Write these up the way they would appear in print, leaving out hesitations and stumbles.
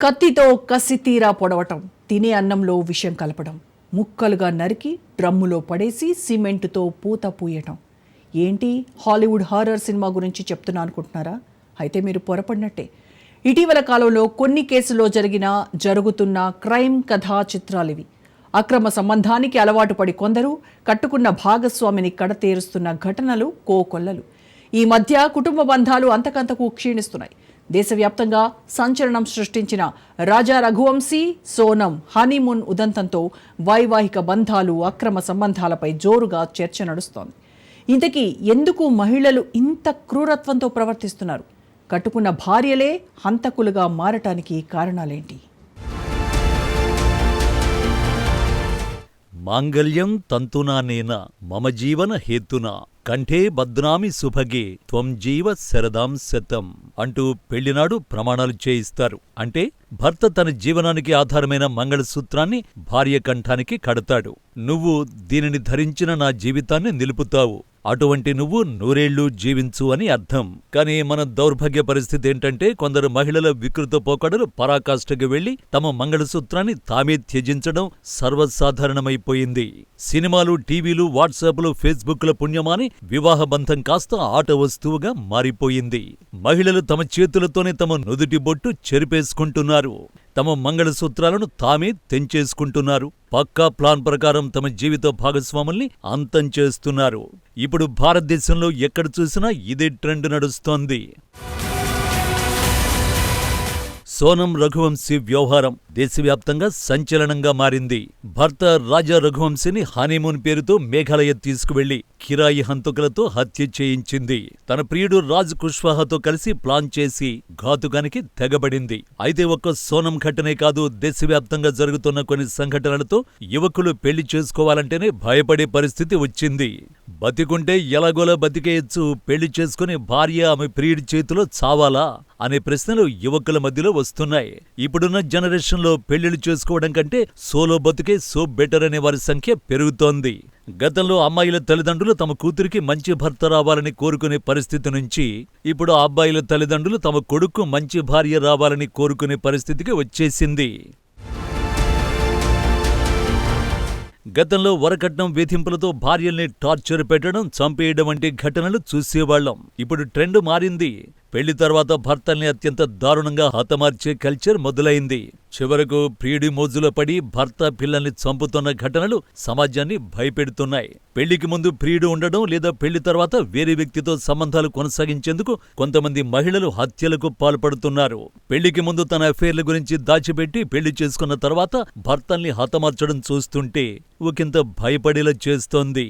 కత్తితో కసితీరా పొడవటం, తినే అన్నంలో విషం కలపడం, ముక్కలుగా నరికి డ్రమ్ములో పడేసి సిమెంటుతో పూత పూయటం. ఏంటి హాలీవుడ్ హారర్ సినిమా గురించి చెప్తున్నా అనుకుంటున్నారా? అయితే మీరు పొరపడినట్టే. ఇటీవల కాలంలో కొన్ని కేసుల్లో జరుగుతున్న క్రైమ్ కథా చిత్రాలివి. అక్రమ సంబంధానికి అలవాటు పడి కొందరు కట్టుకున్న భాగస్వామిని కడతేరుస్తున్న ఘటనలు కోకొల్లలు. ఈ మధ్య కుటుంబ బంధాలు అంతకంతకు క్షీణిస్తున్నాయి. దేశవ్యాప్తంగా సంచలనం సృష్టించిన రాజా రఘువంశీ, సోనం హనీమూన్ ఉదంతంతో వైవాహిక బంధాలు, అక్రమ సంబంధాలపై జోరుగా చర్చ నడుస్తోంది. ఇంతకీ ఎందుకు మహిళలు ఇంత క్రూరత్వంతో ప్రవర్తిస్తున్నారు? కట్టుకున్న భార్యలే హంతకులుగా మారటానికి కారణాలేంటి? మాంగళ్యం తంతునానేన మమ జీవన హేతునా కంఠే బద్నామి సుభగే త్వం జీవ శరదాం శతం అంటూ పెళ్లినాడు ప్రమాణాలు చేయిస్తారు. అంటే భర్త తన జీవనానికి ఆధారమైన మంగళసూత్రాన్ని భార్య కంఠానికి కడతాడు. నువ్వు దీనిని ధరించిన నా జీవితాన్ని నిలుపుతావు, అటువంటి నువ్వు నూరేళ్లు జీవించు అని అర్థం. కానీ మన దౌర్భాగ్య పరిస్థితి ఏంటంటే కొందరు మహిళల వికృత పోకడలు పరాకాష్ఠకు వెళ్లి తమ మంగళసూత్రాన్ని తామే త్యజించడం సర్వసాధారణమైపోయింది. సినిమాలు, టీవీలు, వాట్సాప్లు, ఫేస్బుక్ల పుణ్యమాని వివాహ బంధం కాస్త ఆట వస్తువుగా మారిపోయింది. మహిళలు తమ చేతులతోనే తమ నుదుటి బొట్టు చెరిపేసుకుంటున్నారు. తమ మంగళసూత్రాలను తామే తెంచేసుకుంటున్నారు. పక్కా ప్లాన్ ప్రకారం తమ జీవిత భాగస్వాముల్ని అంతం చేస్తున్నారు. ఇప్పుడు భారతదేశంలో ఎక్కడ చూసినా ఇదే ట్రెండ్ నడుస్తోంది. సోనం రఘువంశీ వ్యవహారం దేశవ్యాప్తంగా సంచలనంగా మారింది. భర్త రాజా రఘువంశీని హనీమూన్ పేరుతో మేఘాలయ తీసుకువెళ్లి కిరాయి హంతకులతో హత్య చేయించింది. తన ప్రియుడు రాజ్ కుష్వాహాతో కలిసి ప్లాన్ చేసి ఘాతుకానికి తెగబడింది. అయితే ఒక్క సోనం ఘటనే కాదు, దేశవ్యాప్తంగా జరుగుతున్న కొన్ని సంఘటనలతో యువకులు పెళ్లి చేసుకోవాలంటేనే భయపడే పరిస్థితి వచ్చింది. బతికుంటే ఎలాగోలా బతికేయచ్చు, పెళ్లి చేసుకుని భార్య ఆమె ప్రియుడి చేతిలో చావాలా అనే ప్రశ్నలు యువకుల మధ్యలో వస్తున్నాయి. ఇప్పుడున్న జనరేషన్లో పెళ్లిళ్లు చేసుకోవడం కంటే సోలో బతుకే సో బెటర్ అనే వారి సంఖ్య పెరుగుతోంది. గతంలో అమ్మాయిల తల్లిదండ్రులు తమ కూతురికి మంచి భర్త రావాలని కోరుకునే పరిస్థితి నుంచి ఇప్పుడు అబ్బాయిల తల్లిదండ్రులు తమ కొడుకు మంచి భార్య రావాలని కోరుకునే పరిస్థితికి వచ్చేసింది. గతంలో వరకట్నం వేధింపులతో భార్యల్ని టార్చర్ పెట్టడం, చంపేయడం వంటి ఘటనలు చూసేవాళ్లం. ఇప్పుడు ట్రెండ్ మారింది. పెళ్లి తర్వాత భర్తల్ని అత్యంత దారుణంగా హతమార్చే కల్చర్ మొదలైంది. చివరకు ప్రియుడి మోజులో పడి భర్త పిల్లల్ని చంపుతున్న ఘటనలు సమాజాన్ని భయపెడుతున్నాయి. పెళ్లికి ముందు ప్రియుడు ఉండడం లేదా పెళ్లి తర్వాత వేరే వ్యక్తితో సంబంధాలు కొనసాగించేందుకు కొంతమంది మహిళలు హత్యలకు పాల్పడుతున్నారు. పెళ్లికి ముందు తన అఫైర్ల గురించి దాచిపెట్టి పెళ్లి చేసుకున్న తర్వాత భర్తల్ని హతమార్చడం చూస్తుంటే ఒకంత భయపడేలా చేస్తోంది.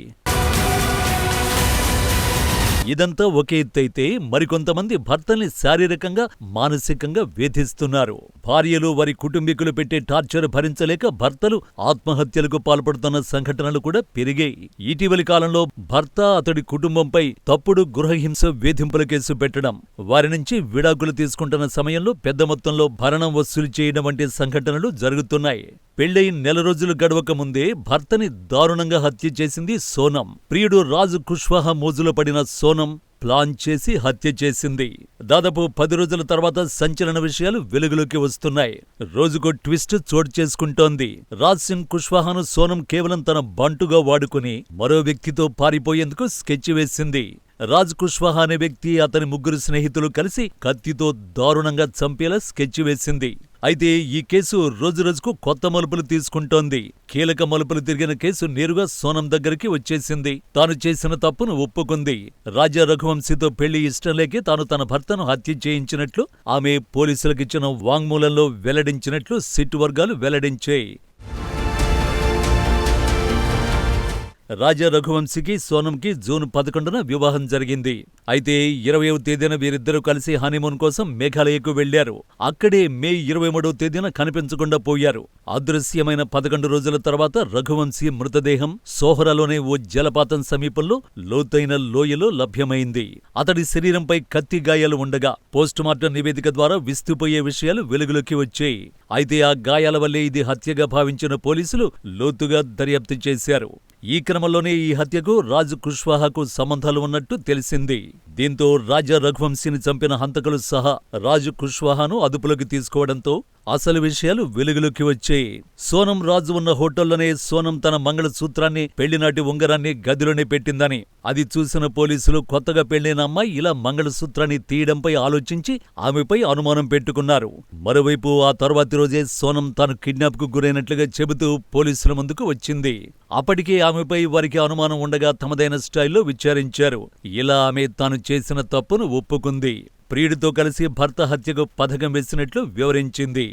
ఇదంతా ఒక ఎత్తైతే మరికొంతమంది భర్తల్ని శారీరకంగా, మానసికంగా వేధిస్తున్నారు. భార్యలు, వారి కుటుంబీకులు పెట్టే టార్చర్ భరించలేక భర్తలు ఆత్మహత్యలకు పాల్పడుతున్న సంఘటనలు కూడా పెరిగాయి. ఇటీవలి కాలంలో భర్త, అతడి కుటుంబంపై తప్పుడు గృహహింస వేధింపుల కేసు పెట్టడం, వారి నుంచి విడాకులు తీసుకుంటున్న సమయంలో పెద్ద మొత్తంలో భరణం వసూలు చేయడం వంటి సంఘటనలు జరుగుతున్నాయి. పెళ్లై నెల రోజులు గడవక ముందే భర్తని దారుణంగా హత్య చేసింది సోనం. ప్రియుడు రాజు కుష్వాహా మోజులో పడిన సోనం ప్లాన్ చేసి హత్య చేసింది. దాదాపు 10 రోజుల తర్వాత సంచలన విషయాలు వెలుగులోకి వస్తున్నాయి. రోజుకో ట్విస్ట్ చోటు చేసుకుంటోంది. రాజ్ సింగ్ కుష్వాహాను సోనం కేవలం తన బంటుగా వాడుకుని మరో వ్యక్తితో పారిపోయేందుకు స్కెచ్ వేసింది. రాజ్ కుష్వాహా అనే వ్యక్తి, అతని 3 స్నేహితులు కలిసి కత్తితో దారుణంగా చంపేలా స్కెచ్ వేసింది. అయితే ఈ కేసు రోజురోజుకు కొత్త మలుపులు తీసుకుంటోంది. కీలక మలుపులు తిరిగిన కేసు నేరుగా సోనం దగ్గరికి వచ్చేసింది. తాను చేసిన తప్పును ఒప్పుకుంది. రాజా రఘువంశీతో పెళ్లి ఇష్టం లేకే తాను తన భర్తను హత్య చేయించినట్లు ఆమె పోలీసులకిచ్చిన వాంగ్మూలంలో వెల్లడించినట్లు సిట్ వర్గాలు వెల్లడించాయి. రాజా రఘువంశీకి సోనంకి జూన్ 11న వివాహం జరిగింది. అయితే 20వ తేదీన వీరిద్దరూ కలిసి హనీమూన్ కోసం మేఘాలయకు వెళ్లారు. అక్కడే మే 23వ తేదీన కనిపించకుండా పోయారు. అదృశ్యమైన 11 రోజుల తర్వాత రఘువంశీ మృతదేహం సోహరాలోనే ఓ జలపాతం సమీపంలో లోతైన లోయలో లభ్యమైంది. అతడి శరీరంపై కత్తి గాయాలు ఉండగా పోస్టుమార్టం నివేదిక ద్వారా విస్తుపోయే విషయాలు వెలుగులోకి వచ్చాయి. అయితే ఆ గాయాల వల్లే ఇది హత్యగా భావించిన పోలీసులు లోతుగా దర్యాప్తు చేశారు. ఈ క్రమంలోనే ఈ హత్యకు రాజ్ కుష్వాహాకు సంబంధాలు ఉన్నట్టు తెలిసింది. దీంతో రాజా రఘువంశీని చంపిన హంతకులు సహా రాజ్ కుష్వాహాను అదుపులోకి తీసుకోవడంతో అసలు విషయాలు వెలుగులోకి వచ్చాయి. సోనం రాజు ఉన్న హోటల్లోనే సోనం తన మంగళసూత్రాన్ని, పెళ్లినాటి ఉంగరాన్ని గదిలోనే పెట్టిందని, అది చూసిన పోలీసులు కొత్తగా పెళ్లైన అమ్మాయి ఇలా మంగళసూత్రాన్ని తీయడంపై ఆలోచించి ఆమెపై అనుమానం పెట్టుకున్నారు. మరోవైపు ఆ తర్వాతి రోజే సోనం తాను కిడ్నాప్ కు గురైనట్లుగా చెబుతూ పోలీసుల ముందుకు వచ్చింది. అప్పటికే ఆమెపై వారికి అనుమానం ఉండగా తమదైన స్టైల్లో విచారించారు. ఇలా ఆమె తాను చేసిన తప్పును ఒప్పుకుంది. ప్రియుడితో కలిసి భర్త హత్యకు పథకం వేసినట్లు వివరించింది.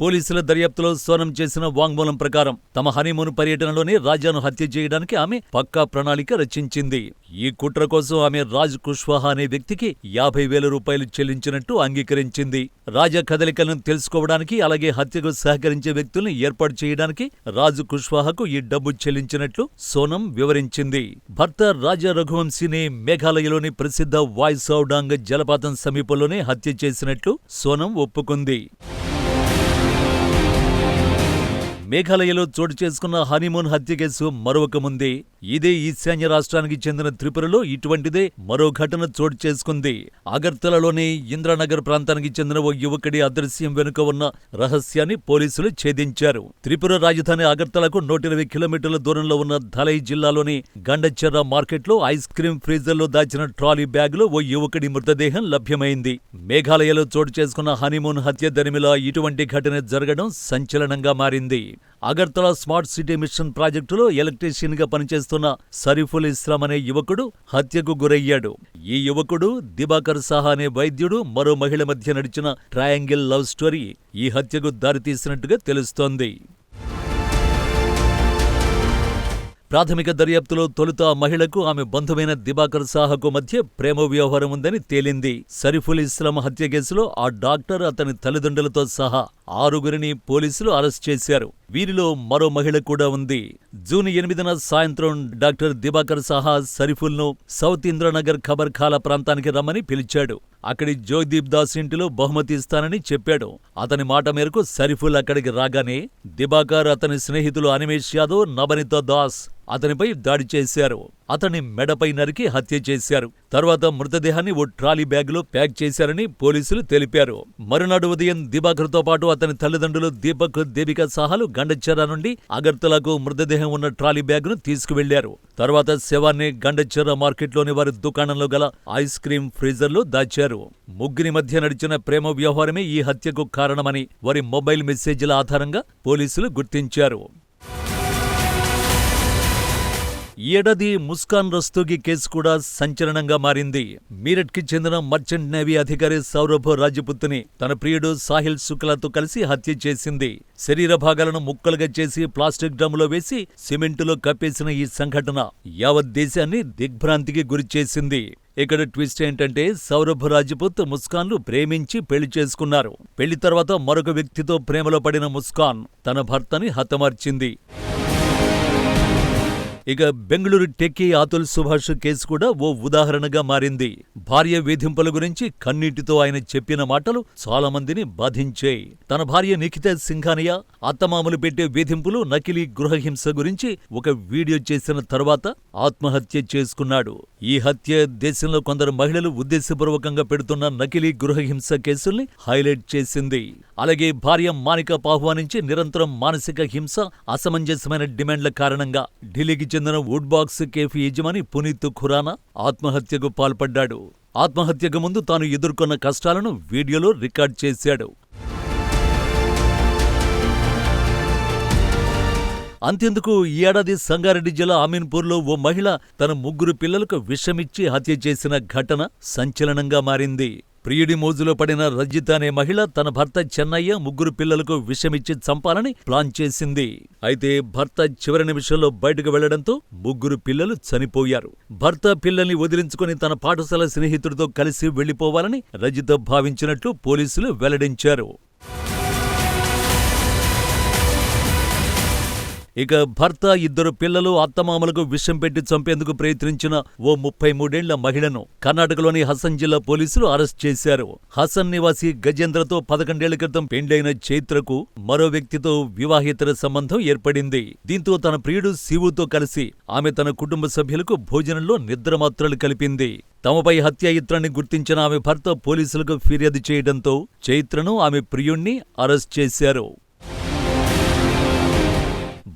పోలీసుల దర్యాప్తులో సోనం చేసిన వాంగ్మూలం ప్రకారం తమ హనీమూన్ పర్యటనలోనే రాజాను హత్య చేయడానికి ఆమె పక్కా ప్రణాళిక రచించింది. ఈ కుట్ర కోసం ఆమె రాజ్ కుష్వాహా అనే వ్యక్తికి 50,000 రూపాయలు చెల్లించినట్టు అంగీకరించింది. రాజా కదలికలను తెలుసుకోవడానికి, అలాగే హత్యకు సహకరించే వ్యక్తుల్ని ఏర్పాటు చేయడానికి రాజ్ కుష్వాహాకు ఈ డబ్బు చెల్లించినట్లు సోనం వివరించింది. భర్త రాజా రఘువంశీని మేఘాలయలోని ప్రసిద్ధ వాయ్సౌడాంగ్ జలపాతం సమీపంలోనే హత్య చేసినట్లు సోనం ఒప్పుకుంది. మేఘాలయలో చోటు చేసుకున్న హనీమూన్ హత్య కేసు మరొక ముందే ఇదే ఈశాన్య రాష్ట్రానికి చెందిన త్రిపురలో ఇటువంటిదే మరో ఘటన చోటు చేసుకుంది. అగర్తలలోని ఇంద్రనగర్ ప్రాంతానికి చెందిన ఓ యువకుడి అదృశ్యం వెనుక ఉన్న రహస్యాన్ని పోలీసులు ఛేదించారు. త్రిపుర రాజధాని అగర్తలకు 120 కిలోమీటర్ల దూరంలో ఉన్న ధలై జిల్లాలోని గండచెర్ర మార్కెట్లో ఐస్ క్రీం ఫ్రీజర్లో దాచిన ట్రాలీ బ్యాగులో ఓ యువకుడి మృతదేహం లభ్యమైంది. మేఘాలయలో చోటు చేసుకున్న హనీమూన్ హత్య దరిమిలా ఇటువంటి ఘటన జరగడం సంచలనంగా మారింది. అగర్తల స్మార్ట్ సిటీ మిషన్ ప్రాజెక్టులో ఎలక్ట్రీషియన్ గా పనిచేస్తున్న సరీఫుల్ ఇస్లాం అనే యువకుడు హత్యకు గురయ్యాడు. ఈ యువకుడు దిబాకర్ సాహా అనే వైద్యుడు, మరో మహిళ మధ్య నడిచిన ట్రయాంగిల్ లవ్ స్టోరీ ఈ హత్యకు దారితీసినట్టుగా తెలుస్తోంది. ప్రాథమిక దర్యాప్తులో తొలుత ఆ మహిళకు ఆమె బంధువైన దిబాకర్ సాహాకు మధ్య ప్రేమ వ్యవహారం ఉందని తేలింది. సరీఫుల్ ఇస్లాం హత్య కేసులో ఆ డాక్టర్, అతని తల్లిదండ్రులతో సహా 6గురిని పోలీసులు అరెస్ట్ చేశారు. వీరిలో మరో మహిళ కూడా ఉంది. జూన్ 8న సాయంత్రం డాక్టర్ దిబాకర్ సాహా సరీఫుల్ను సౌత్ ఇంద్రనగర్ ఖబర్ఖాలా ప్రాంతానికి రమ్మని పిలిచాడు. అక్కడి జోదీప్ దాస్ ఇంటిలో బహుమతి ఇస్తానని చెప్పాడు. అతని మాట మేరకు సరీఫుల్ అక్కడికి రాగానే దిబాకర్, అతని స్నేహితులు అనిమేష్ యాదవ్, నవనీత దాస్ అతనిపై దాడి చేశారు. అతని మెడపై నరికి హత్య చేశారు. తర్వాత మృతదేహాన్ని ఓ ట్రాలీ బ్యాగులో ప్యాక్ చేశారని పోలీసులు తెలిపారు. మరునాడు ఉదయం దిబాకర్తో పాటు అతని తల్లిదండ్రులు దీపక్, దేవిక సాహాలు గండచెర్ర నుండి అగర్తలకు మృతదేహం ఉన్న ట్రాలీ బ్యాగును తీసుకువెళ్లారు. తర్వాత శవాన్ని గండచెర్ర మార్కెట్లోని వారి దుకాణంలో గల ఐస్ క్రీం ఫ్రీజర్లో దాచారు. ముగ్గురి మధ్య నడిచిన ప్రేమ వ్యవహారమే ఈ హత్యకు కారణమని వారి మొబైల్ మెసేజ్ల ఆధారంగా పోలీసులు గుర్తించారు. ఈ ఏడాది ముస్కాన్ రస్తోగి కేసు కూడా సంచలనంగా మారింది. మీరట్కి చెందిన మర్చెంట్ నేవీ అధికారి సౌరభ్ రాజ్పుత్ని తన ప్రియుడు సాహిల్ శుక్లాతో కలిసి హత్య చేసింది. శరీర భాగాలను ముక్కలుగా చేసి ప్లాస్టిక్ డ్రమ్ములో వేసి సిమెంటులో కప్పేసిన ఈ సంఘటన యావత్ దేశాన్ని దిగ్భ్రాంతికి గురిచేసింది. ఇక్కడ ట్విస్ట్ ఏంటంటే సౌరభ్ రాజ్పుత్, ముస్కాన్లు ప్రేమించి పెళ్లి చేసుకున్నారు. పెళ్లి తర్వాత మరొక వ్యక్తితో ప్రేమలో పడిన ముస్కాన్ తన భర్తని హతమార్చింది. ఇక బెంగళూరు టెక్కీ అతుల్ సుభాష్ కేసు కూడా ఓ ఉదాహరణగా మారింది. భార్య వేధింపుల గురించి కన్నీటితో ఆయన చెప్పిన మాటలు చాలా మందిని బాధించాయి. తన భార్య నిఖిత సింఘానియా అత్తమామలు పెట్టే వేధింపులు, నకిలీ గృహహింస గురించి ఒక వీడియో చేసిన తర్వాత ఆత్మహత్య చేసుకున్నాడు. ఈ హత్య దేశంలో కొందరు మహిళలు ఉద్దేశపూర్వకంగా పెడుతున్న నకిలీ గృహహింస కేసుల్ని హైలైట్ చేసింది. అలాగే భార్య మానికాకు ఆహ్వానించి నిరంతరం మానసిక హింస, అసమంజసమైన డిమాండ్ల కారణంగా ఢిల్లీకి చెందిన వుడ్ బాక్స్ కేఫ్ యజమాని పునీత్ ఖురానా ఆత్మహత్యకు పాల్పడ్డాడు. ఆత్మహత్యకు ముందు తాను ఎదుర్కొన్న కష్టాలను వీడియోలో రికార్డ్ చేశాడు. అంతెందుకు, ఈ ఏడాది సంగారెడ్డి జిల్లా అమీన్పూర్లో ఓ మహిళ తన 3 పిల్లలకు విషమిచ్చి హత్య చేసిన ఘటన సంచలనంగా మారింది. ప్రియుడి మోజులో పడిన రజిత అనే మహిళ తన భర్త చెన్నయ్య 3 పిల్లలకు విషమిచ్చి చంపాలని ప్లాన్ చేసింది. అయితే భర్త చివరి నిమిషంలో బయటకు వెళ్లడంతో 3 పిల్లలు చనిపోయారు. భర్త పిల్లల్ని వదిలించుకుని తన పాఠశాల స్నేహితుడితో కలిసి వెళ్లిపోవాలని రజిత భావించినట్లు పోలీసులు వెల్లడించారు. ఇక భర్త, 2 పిల్లలు, అత్తమామలకు విషం పెట్టి చంపేందుకు ప్రయత్నించిన ఓ 33 మహిళను కర్ణాటకలోని హసన్ జిల్లా పోలీసులు అరెస్ట్ చేశారు. హసన్ నివాసి గజేంద్రతో 11 క్రితం పెండ్లైన చైత్రకు మరో వ్యక్తితో వివాహేతర సంబంధం ఏర్పడింది. దీంతో తన ప్రియుడు శివుతో కలిసి ఆమె తన కుటుంబ సభ్యులకు భోజనంలో నిద్రమాత్రలు కలిపింది. తమపై హత్యాయత్నాన్ని గుర్తించిన ఆమె భర్త పోలీసులకు ఫిర్యాదు చేయడంతో చైత్రను, ఆమె ప్రియుణ్ణి అరెస్ట్ చేశారు.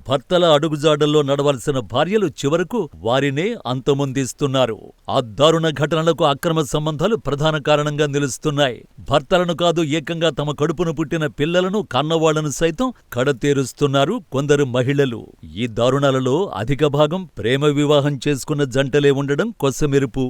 భర్తల అడుగుజాడల్లో నడవాల్సిన భార్యలు చివరకు వారినే అంతమొందిస్తున్నారు. ఆ దారుణ ఘటనలకు అక్రమ సంబంధాలు ప్రధాన కారణంగా నిలుస్తున్నాయి. భర్తలను కాదు, ఏకంగా తమ కడుపును పుట్టిన పిల్లలను, కన్నవాళ్లను సైతం కడతేరుస్తున్నారు కొందరు మహిళలు. ఈ దారుణాలలో అధిక భాగం ప్రేమ వివాహం చేసుకున్న జంటలే ఉండడం కొసమెరుపు.